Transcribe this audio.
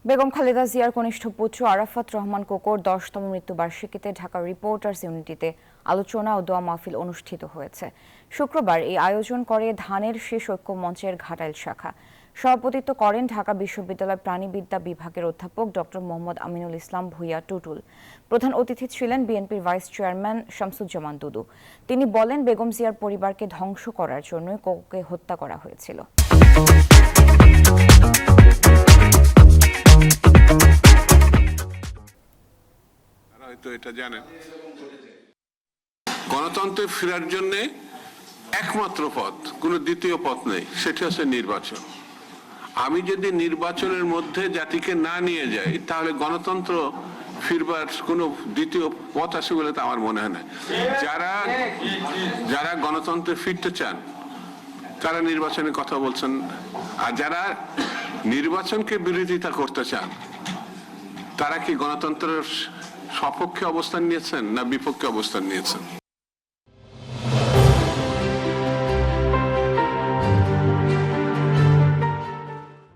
বেগম খালেদা জিয়ার কনিষ্ঠ পুত্র আরাফাত রহমান কোকোর 10তম মৃত্যুবার্ষিকীতে ঢাকা রিপোর্টার্স ইউনিটিতে আলোচনা ও দোয়া মাহফিল অনুষ্ঠিত হয়েছে। শুক্রবার এই আয়োজন করে ধানের শীষ ঐক্য মঞ্চের ঘাটাইল শাখা। সভাপতিত্ব করেন ঢাকা বিশ্ববিদ্যালয় প্রাণিবিদ্যা বিভাগের অধ্যাপক ডক্টর মোহাম্মদ আমিনুল ইসলাম ভূঁইয়া টুটুল। প্রধান অতিথি ছিলেন বিএনপির ভাইস চেয়ারম্যান শামসুজ্জামান দুদু। তিনি বলেন, বেগম জিয়ার পরিবারকে ধ্বংস করার জন্যই কোকোকে হত্যা করা হয়েছিল। হয়তো এটা জানেন, গণতন্ত্রে ফেরার জন্য একমাত্র পথ, কোনো দ্বিতীয় পথ নেই, সেটা হচ্ছে নির্বাচন। আমি যদি নির্বাচনের মধ্যে জাতিকে না নিয়ে যাই, তাহলে গণতন্ত্র ফিরবার কোনো দ্বিতীয় পথ আছে বলে তো আমার মনে হয় না। যারা গণতন্ত্রে ফিরতে চান তারা নির্বাচনের কথা বলছেন, আর যারা নির্বাচনকে বিরোধিতা করতে চান তারা কি গণতন্ত্রের সপক্ষে অবস্থান নিয়েছেন না বিপক্ষে অবস্থান নিয়েছেন?